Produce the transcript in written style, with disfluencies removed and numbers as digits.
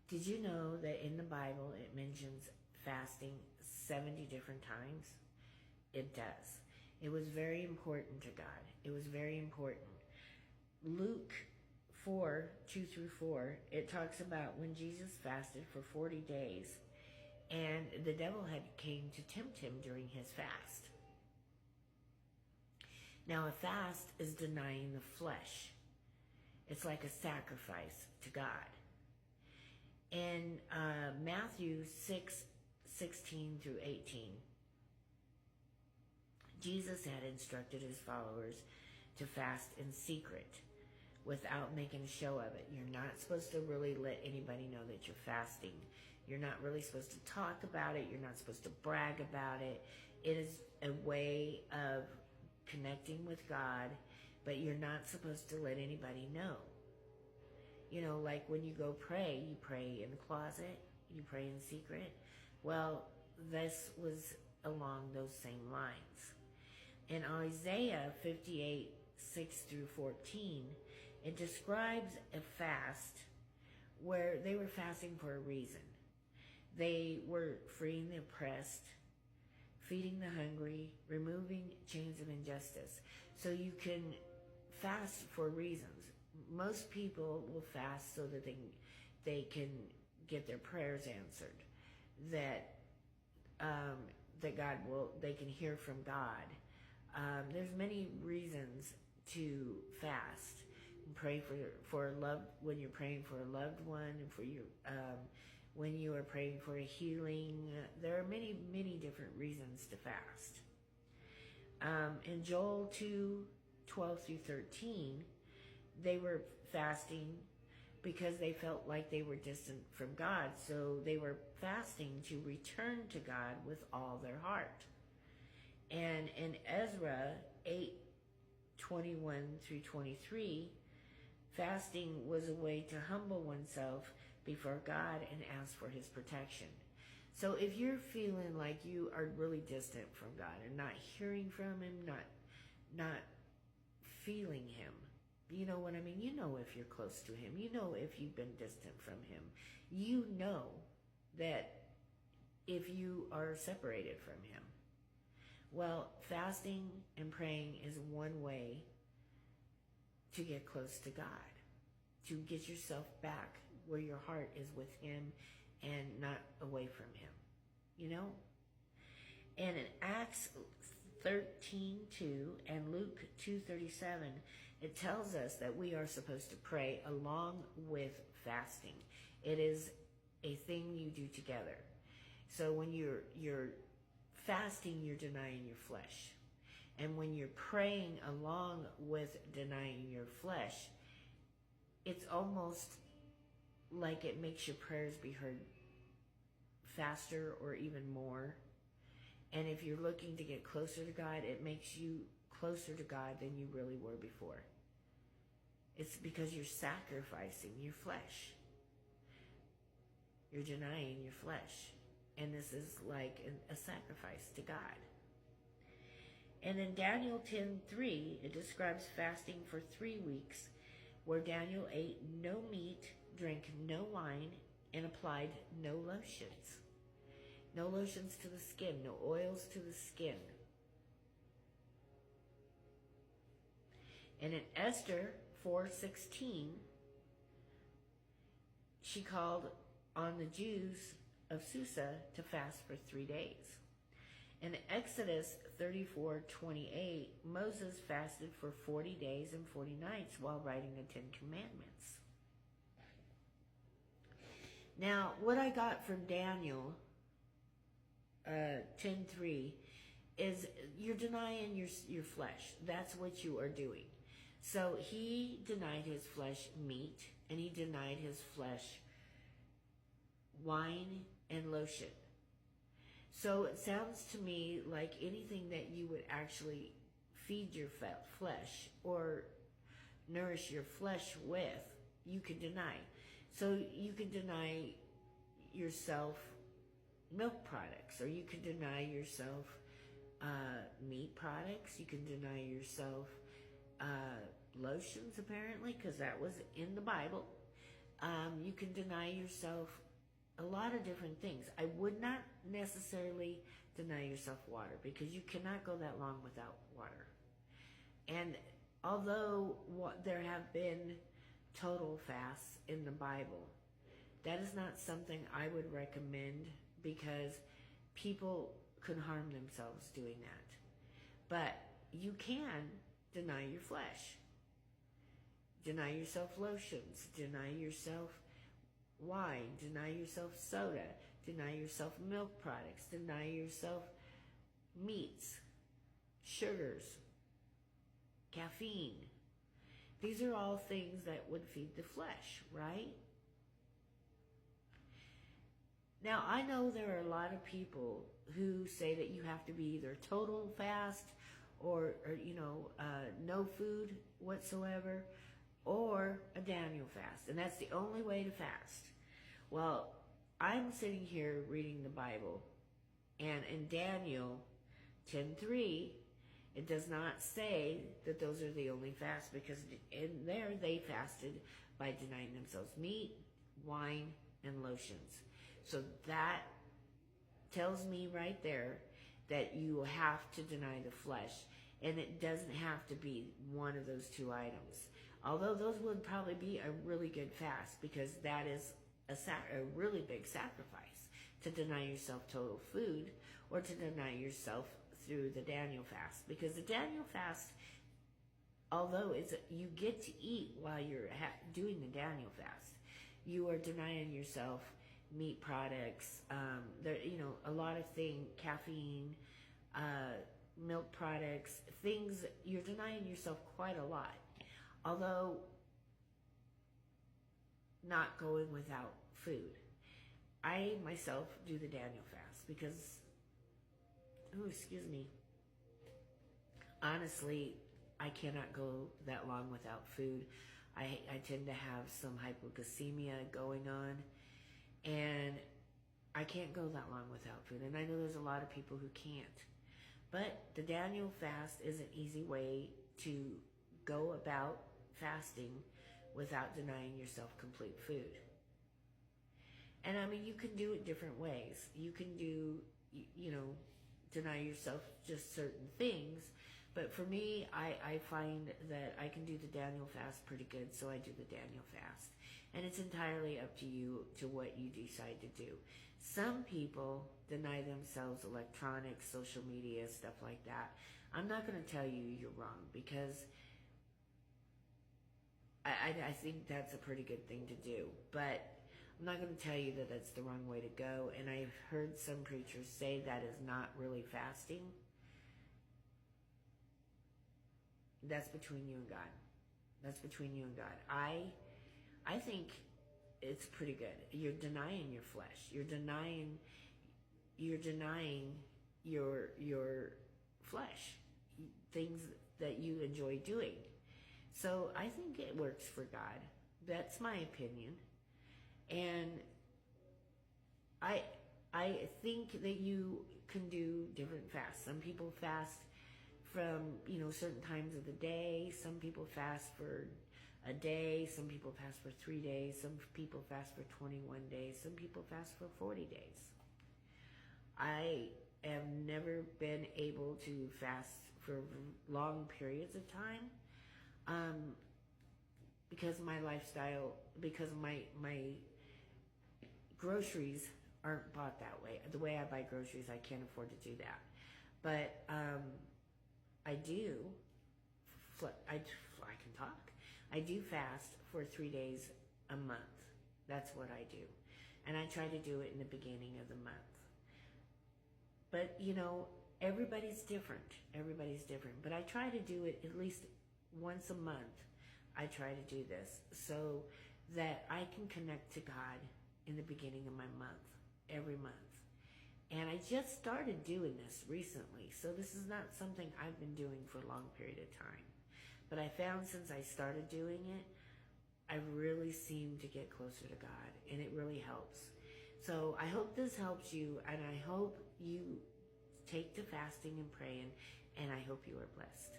Did you know that in the Bible it mentions fasting 70 different times? It does. It was very important to God. It was very important. Luke 4, 2 through 4, it talks about when Jesus fasted for 40 days and the devil had came to tempt him during his fast. Now, a fast is denying the flesh. It's like a sacrifice to God. In Matthew 6, 16 through 18, Jesus had instructed his followers to fast in secret without making a show of it. You're not supposed to really let anybody know that you're fasting. You're not really supposed to talk about it. You're not supposed to brag about it. It is a way of connecting with God, but you're not supposed to let anybody know. You know, like when you go pray, you pray in the closet, you pray in secret. Well, this was along those same lines. In Isaiah 58, 6 through 14, it describes a fast where they were fasting for a reason. They were freeing the oppressed, feeding the hungry, removing chains of injustice. So you can fast for reasons. Most people will fast so that they can get their prayers answered, that they can hear from God. There's many reasons to fast. Pray for a when you're praying for a loved one, and for your when you are praying for a healing. There are many different reasons to fast. In Joel 2, 12 through 13, they were fasting because they felt like they were distant from God. So they were fasting to return to God with all their heart. And in Ezra 8, 21 through 23, fasting was a way to humble oneself before God and ask for his protection. So if you're feeling like you are really distant from God and not hearing from him, not feeling him, you know what I mean? You know if you're close to him. You know if you've been distant from him. You know that if you are separated from him. Well, fasting and praying is one way to get close to God, to get yourself back where your heart is with him and not away from him, you know? And in Acts 13:2 and Luke 2:37, it tells us that we are supposed to pray along with fasting. It is a thing you do together. So when you're fasting, you're denying your flesh. And when you're praying along with denying your flesh, it's almost like it makes your prayers be heard faster or even more. And if you're looking to get closer to God, it makes you closer to God than you really were before. It's because you're sacrificing your flesh. You're denying your flesh. And this is like a sacrifice to God. And in Daniel 10:3, it describes fasting for 3 weeks, where Daniel ate no meat, drank no wine, and applied no lotions. No lotions to the skin, no oils to the skin. And in Esther 4:16, she called on the Jews of Susa to fast for 3 days. In Exodus 34:28, Moses fasted for 40 days and 40 nights while writing the 10 Commandments. Now, what I got from Daniel 10:3 is you're denying your flesh. That's what you are doing. So he denied his flesh meat, and he denied his flesh wine and lotion. So it sounds to me like anything that you would actually feed your flesh or nourish your flesh with, you can deny. So you can deny yourself milk products, or you can deny yourself meat products. You can deny yourself lotions, apparently, because that was in the Bible. You can deny yourself a lot of different things. I would not necessarily deny yourself water, because you cannot go that long without water. And although there have been total fasts in the Bible, that is not something I would recommend, because people could harm themselves doing that. But you can deny your flesh. Deny yourself lotions. Deny yourself wine. Deny yourself soda. Deny yourself milk products. Deny yourself meats, sugars, caffeine. These are all things that would feed the flesh, right? Now, I know there are a lot of people who say that you have to be either total fast or no food whatsoever, or a Daniel fast, and that's the only way to fast. Well, I'm sitting here reading the Bible, and in Daniel 10:3, it does not say that those are the only fasts, because in there they fasted by denying themselves meat, wine, and lotions. So that tells me right there that you have to deny the flesh, and it doesn't have to be one of those two items. Although those would probably be a really good fast, because that is a really big sacrifice, to deny yourself total food or to deny yourself through the Daniel fast. Because the Daniel fast, although you get to eat while you're doing the Daniel fast, you are denying yourself meat products, a lot of things, caffeine, milk products, things. You're denying yourself quite a lot. Although not going without food. I myself do the Daniel fast because, honestly, I cannot go that long without food. I tend to have some hypoglycemia going on, and I can't go that long without food. And I know there's a lot of people who can't. But the Daniel fast is an easy way to go about fasting without denying yourself complete food. And I mean, you can do it different ways. You can deny yourself just certain things. But for me, I find that I can do the Daniel fast pretty good, so I do the Daniel fast. And it's entirely up to you to what you decide to do. Some people deny themselves electronics, social media, stuff like that. I'm not going to tell you you're wrong, because I think that's a pretty good thing to do. But I'm not going to tell you that that's the wrong way to go. And I've heard some preachers say that is not really fasting. That's between you and God. That's between you and God. I think it's pretty good. You're denying your flesh. You're denying your flesh, things that you enjoy doing. So I think it works for God. That's my opinion. And I think that you can do different fasts. Some people fast from, certain times of the day. Some people fast for a day. Some people fast for 3 days. Some people fast for 21 days. Some people fast for 40 days. I have never been able to fast for long periods of time, because my lifestyle, because my groceries aren't bought that way. The way I buy groceries, I can't afford to do that. But I can talk. I do fast for 3 days a month. That's what I do. And I try to do it in the beginning of the month. But, everybody's different. Everybody's different. But I try to do it at least once a month. I try to do this so that I can connect to God in the beginning of my month, every month. And I just started doing this recently, so this is not something I've been doing for a long period of time. But I found since I started doing it, I really seem to get closer to God, and it really helps. So I hope this helps you, and I hope you take to fasting and praying, and I hope you are blessed.